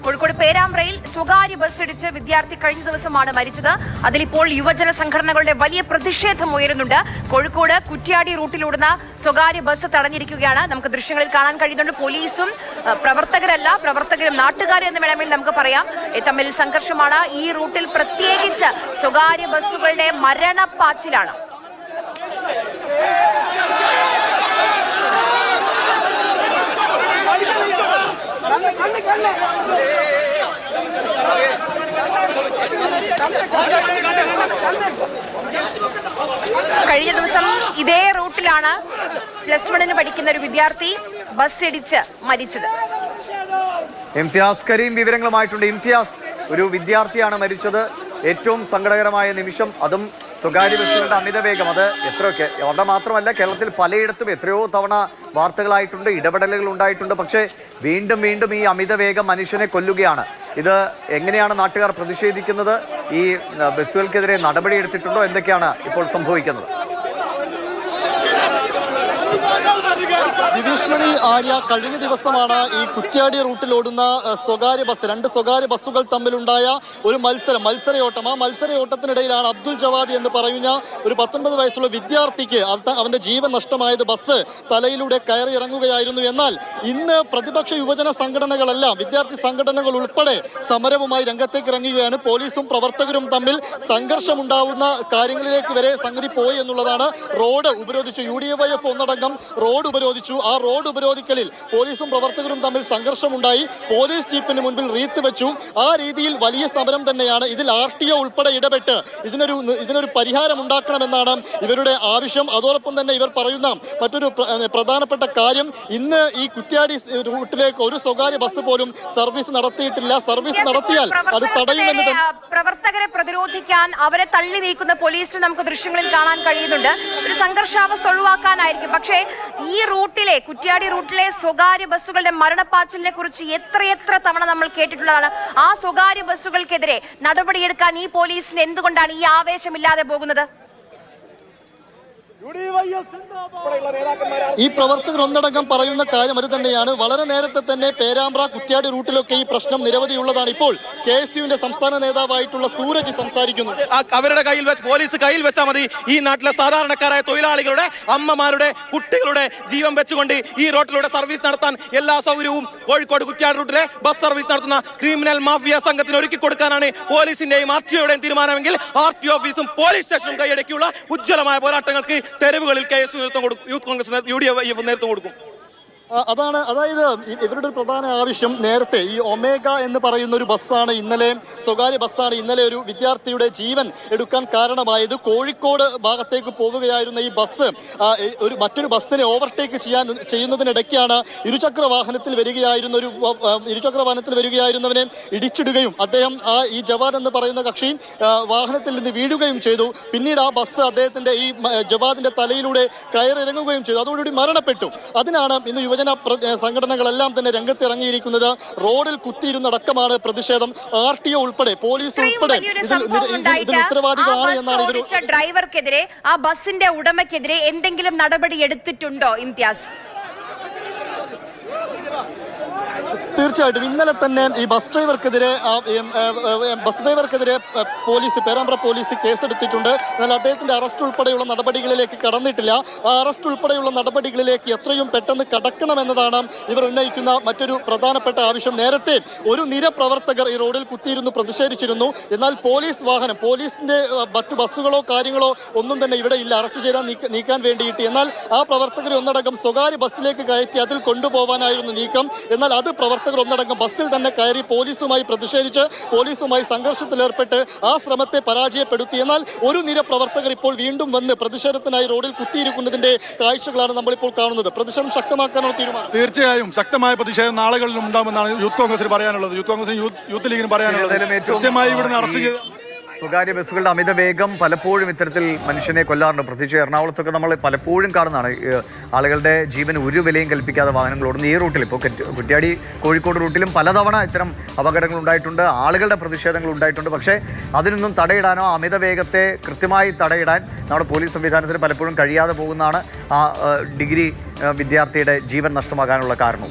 കോഴിക്കോട് പേരാമ്പ്രയിൽ സ്വകാര്യ ബസ് ഇടിച്ച് വിദ്യാർത്ഥി കഴിഞ്ഞ ദിവസമാണ് മരിച്ചത്. അതിലിപ്പോൾ യുവജന സംഘടനകളുടെ വലിയ പ്രതിഷേധം ഉയരുന്നുണ്ട്. കോഴിക്കോട് കുറ്റ്യാടി റൂട്ടിലോടുന്ന സ്വകാര്യ ബസ് തടഞ്ഞിരിക്കുകയാണ്. നമുക്ക് ദൃശ്യങ്ങളിൽ കാണാൻ കഴിയുന്നുണ്ട്. പോലീസും പ്രവർത്തകരും നാട്ടുകാരും എന്ന് വേണമെങ്കിൽ നമുക്ക് പറയാം തമ്മിൽ സംഘർഷമാണ്. ഈ റൂട്ടിൽ പ്രത്യേകിച്ച് സ്വകാര്യ ബസ്സുകളുടെ മരണപ്പാച്ചിലാണ്. കഴിഞ്ഞ ദിവസം ഇതേ റൂട്ടിലാണ് +1 പഠിക്കുന്ന ഒരു വിദ്യാർത്ഥി ബസ് ഇടിച്ച് മരിച്ചത്. ഇംതിയാസ് കരീം വിവരങ്ങളുമായിട്ടുണ്ട്. ഇംതിയാസ്, ഒരു വിദ്യാർത്ഥിയാണ് മരിച്ചത്. ഏറ്റവും സങ്കടകരമായ നിമിഷം, അതും സ്വകാര്യ ബസ്സുകളുടെ അമിതവേഗം. അത് എത്രയൊക്കെ അവിടെ മാത്രമല്ല, കേരളത്തിൽ പലയിടത്തും എത്രയോ തവണ വാർത്തകളായിട്ടുണ്ട്, ഇടപെടലുകൾ ഉണ്ടായിട്ടുണ്ട്. പക്ഷേ വീണ്ടും വീണ്ടും ഈ അമിതവേഗം മനുഷ്യനെ കൊല്ലുകയാണ്. ഇത് എങ്ങനെയാണ് നാട്ടുകാർ പ്രതിഷേധിക്കുന്നത്? ഈ ബസ്സുകൾക്കെതിരെ നടപടിയെടുത്തിട്ടുണ്ടോ? എന്തൊക്കെയാണ് ഇപ്പോൾ സംഭവിക്കുന്നത്? ദിവീഷ്മണി ആര്യ, കഴിഞ്ഞ ദിവസമാണ് ഈ കുറ്റ്യാടി റൂട്ടിലോടുന്ന രണ്ട് സ്വകാര്യ ബസ്സുകൾ തമ്മിലുണ്ടായ ഒരു മത്സരയോട്ടം. ആ മത്സരയോട്ടത്തിനിടയിലാണ് അബ്ദുൽ ജവാദി എന്ന് പറയുന്ന ഒരു 19 വയസ്സുള്ള വിദ്യാർത്ഥിക്ക് അവന്റെ ജീവൻ നഷ്ടമായത്. ബസ് തലയിലൂടെ കയറി ഇറങ്ങുകയായിരുന്നു. എന്നാൽ ഇന്ന് പ്രതിപക്ഷ യുവജന സംഘടനകളെല്ലാം, വിദ്യാർത്ഥി സംഘടനകൾ ഉൾപ്പെടെ സമരവുമായി രംഗത്തേക്ക് ഇറങ്ങുകയാണ്. പോലീസും പ്രവർത്തകരും തമ്മിൽ സംഘർഷമുണ്ടാവുന്ന കാര്യങ്ങളിലേക്ക് വരെ സംഗതി പോയി എന്നുള്ളതാണ്. റോഡ് ഉപരോധിച്ചു, UDYF ഒന്നടങ്കം റോഡ് ഉപരോധിച്ചു. ആ റോഡ് ഉപരോധിക്കലിൽ പോലീസും പ്രവർത്തകരും തമ്മിൽ സംഘർഷമുണ്ടായി. പോലീസ് ജീപ്പിന് മുൻപിൽ റീത്ത് വെച്ചു. ആ രീതിയിൽ വലിയ സമരം തന്നെയാണ്. ഇതിൽ RTO ഉൾപ്പെടെ ഇടപെട്ട് ഇതിനൊരു പരിഹാരം ഉണ്ടാക്കണമെന്നാണ് ഇവരുടെ ആവശ്യം. അതോടൊപ്പം തന്നെ ഇവർ പറയുന്ന മറ്റൊരു പ്രധാനപ്പെട്ട കാര്യം, ഇന്ന് ഈ കുറ്റ്യാടി റൂട്ടിലേക്ക് ഒരു സ്വകാര്യ ബസ് പോലും സർവീസ് നടത്തിയിട്ടില്ല. സർവീസ് നടത്തിയാൽ അത് തടയുമെന്ന്. പ്രവർത്തകരെ പ്രതിരോധിക്കാൻ അവരെ തള്ളി നീക്കുന്ന പോലീസിന് നമുക്ക് ദൃശ്യങ്ങളിൽ കാണാൻ കഴിയുന്നുണ്ട്. ഒരു സംഘർഷാവസ്ഥ ഒഴിവാക്കാനായിരിക്കും. പക്ഷേ ഈ റൂട്ടിലെ, കുറ്റ്യാടി റൂട്ടിലെ സ്വകാര്യ ബസ്സുകളുടെ മരണപ്പാച്ചിലിനെ കുറിച്ച് എത്രയെത്ര തവണ നമ്മൾ കേട്ടിട്ടുള്ളതാണ്. ആ സ്വകാര്യ ബസ്സുകൾക്കെതിരെ നടപടിയെടുക്കാൻ ഈ പോലീസിന് എന്തുകൊണ്ടാണ് ഈ ആവേശമില്ലാതെ പോകുന്നത്? ഈ പ്രവർത്തകർ ഒന്നടങ്കം പറയുന്ന കാര്യം അത് തന്നെയാണ്. വളരെ നേരത്തെ തന്നെ പേരാമ്പ്ര കുറ്റ്യാടി റൂട്ടിലൊക്കെ ഈ പ്രശ്നം നിരവധിയുള്ളതാണ്. ഇപ്പോൾ KSUവിന്റെ സംസ്ഥാന നേതാവായിട്ടുള്ള സൂരജ് സംസാരിക്കുന്നു. അവരുടെ കയ്യിൽ പോലീസ് കയ്യിൽ വെച്ചാൽ മതി. ഈ നാട്ടിലെ സാധാരണക്കാരായ തൊഴിലാളികളുടെ, അമ്മമാരുടെ, കുട്ടികളുടെ ജീവൻ വെച്ചുകൊണ്ട് ഈ റൂട്ടിലൂടെ സർവീസ് നടത്താൻ എല്ലാ സൗകര്യവും കോഴിക്കോട് കുറ്റ്യാടി റൂട്ടിലെ ബസ് സർവീസ് നടത്തുന്ന ക്രിമിനൽ മാഫിയ സംഘത്തിന് ഒരുക്കി കൊടുക്കാനാണ് പോലീസിന്റെയും RTOയുടെയും തീരുമാനമെങ്കിൽ RTO ഓഫീസും പോലീസ് സ്റ്റേഷനും കൈയടക്കിയുള്ള ഉജ്ജ്വലമായ പോരാട്ടങ്ങൾക്ക് തെരുവുകളിൽ KSU യൂത്ത് കോൺഗ്രസ് UDYF നേതൃത്വം കൊടുക്കും. അതായത് ഇവരുടെ ഒരു പ്രധാന ആവശ്യം, നേരത്തെ ഈ ഒമേഗ എന്ന് പറയുന്ന ഒരു ബസ്സാണ് ഇന്നലെ, സ്വകാര്യ ബസ്സാണ് ഇന്നലെ ഒരു വിദ്യാർത്ഥിയുടെ ജീവൻ എടുക്കാൻ കാരണമായത്. കോഴിക്കോട് ഭാഗത്തേക്ക് പോവുകയായിരുന്ന ഈ ബസ് മറ്റൊരു ബസ്സിനെ ഓവർടേക്ക് ചെയ്യുന്നതിനിടയ്ക്കാണ് ഇരുചക്ര വാഹനത്തിൽ വരികയായിരുന്നവനെ ഇടിച്ചിടുകയും അദ്ദേഹം ഈ ജവാൻ എന്ന് പറയുന്ന കക്ഷി വാഹനത്തിൽ നിന്ന് വീഴുകയും ചെയ്തു. പിന്നീട് ആ ബസ് അദ്ദേഹത്തിന്റെ ഈ ജവാദിന്റെ തലയിലൂടെ കയറിറങ്ങുകയും ചെയ്തു. അതോടുകൂടി മരണപ്പെട്ടു. അതിനാണ് ഇന്ന് യുവജന സംഘടനകളെല്ലാം തന്നെ രംഗത്തിറങ്ങിയിരിക്കുന്നത്. റോഡിൽ കുത്തിയിരുന്നടക്കമാണ് പ്രതിഷേധം. RTO ഉൾപ്പെടെ, പോലീസ് ഉൾപ്പെടെ ഇതിൽ ഉത്തരവാദികളാണ് എന്നാണ് ഇവർ. ഡ്രൈവർക്കെതിരെ, ആ ബസിന്റെ ഉടമയ്ക്കെതിരെ എന്തെങ്കിലും നടപടി എടുത്തിട്ടുണ്ടോ ഇംതിയാസ്? തീർച്ചയായിട്ടും ഇന്നലെ തന്നെ ഈ ബസ് ഡ്രൈവർക്കെതിരെ പേരാമ്പ്ര പോലീസ് കേസെടുത്തിട്ടുണ്ട്. എന്നാൽ അദ്ദേഹത്തിന്റെ അറസ്റ്റ് ഉൾപ്പെടെയുള്ള നടപടികളിലേക്ക് കടന്നിട്ടില്ല. ആ അറസ്റ്റ് ഉൾപ്പെടെയുള്ള നടപടികളിലേക്ക് എത്രയും പെട്ടെന്ന് കടക്കണമെന്നതാണ് ഇവർ ഉന്നയിക്കുന്ന മറ്റൊരു പ്രധാനപ്പെട്ട ആവശ്യം. നേരത്തെ ഒരു നിര പ്രവർത്തകർ ഈ റോഡിൽ കുത്തിയിരുന്നു പ്രതിഷേധിച്ചിരുന്നു. എന്നാൽ പോലീസിന്റെ മറ്റു ബസ്സുകളോ കാര്യങ്ങളോ ഒന്നും തന്നെ ഇവിടെ ഇല്ല അറസ്റ്റ് ചെയ്യാൻ നീക്കാൻ വേണ്ടിയിട്ട്. എന്നാൽ ആ പ്രവർത്തകരെ ഒന്നടങ്കം സ്വകാര്യ ബസ്സിലേക്ക് കയറ്റി അതിൽ കൊണ്ടുപോകാനായിരുന്നു നീക്കം. എന്നാൽ അത് പ്രവർത്തകർ ഒന്നടങ്കം ബസ്സിൽ തന്നെ കയറി പോലീസുമായി പ്രതിഷേധിച്ച് പോലീസുമായി സംഘർഷത്തിലേർപ്പെട്ട് ആ ശ്രമത്തെ പരാജയപ്പെടുത്തി. എന്നാൽ ഒരു നിര പ്രവർത്തകർ ഇപ്പോൾ വീണ്ടും വന്ന് പ്രതിഷേധത്തിനായി റോഡിൽ കുത്തിയിരിക്കുന്നതിന്റെ കാഴ്ചകളാണ് നമ്മളിപ്പോൾ കാണുന്നത്. പ്രതിഷേധം ശക്തമാക്കാനുള്ള തീരുമാനം? തീർച്ചയായും ശക്തമായ പ്രതിഷേധം നാളുകളിലും ഉണ്ടാകുമെന്നാണ് യൂത്ത് കോൺഗ്രസിന് പറയാനുള്ളത്. യൂത്ത് ലീഗിന് പറയാനുള്ളത് കൃത്യമായി ഇവിടുന്ന് അറസ്റ്റ് ചെയ്ത് സ്വകാര്യ ബസ്സുകളുടെ അമിതവേഗം പലപ്പോഴും ഇത്തരത്തിൽ മനുഷ്യനെ കൊല്ലാറുണ്ട്. പ്രത്യേകിച്ച് എറണാകുളത്തൊക്കെ നമ്മൾ പലപ്പോഴും കാണുന്നതാണ്. ആളുകളുടെ ജീവൻ ഒരു വിലയും കൽപ്പിക്കാതെ വാഹനങ്ങൾ ഓടുന്ന ഈ റൂട്ടിൽ, ഇപ്പോൾ കുറ്റ്യാടി കോഴിക്കോട് റൂട്ടിലും പലതവണ ഇത്തരം അപകടങ്ങൾ ഉണ്ടായിട്ടുണ്ട്, ആളുകളുടെ പ്രതിഷേധങ്ങൾ ഉണ്ടായിട്ടുണ്ട്. പക്ഷേ അതിനൊന്നും തടയിടാനോ അമിതവേഗത്തെ കൃത്യമായി തടയിടാൻ നമ്മുടെ പോലീസ് സംവിധാനത്തിന് പലപ്പോഴും കഴിയാതെ പോകുന്നതാണ് ആ ഡിഗ്രി വിദ്യാർത്ഥിയുടെ ജീവൻ നഷ്ടമാകാനുള്ള കാരണം.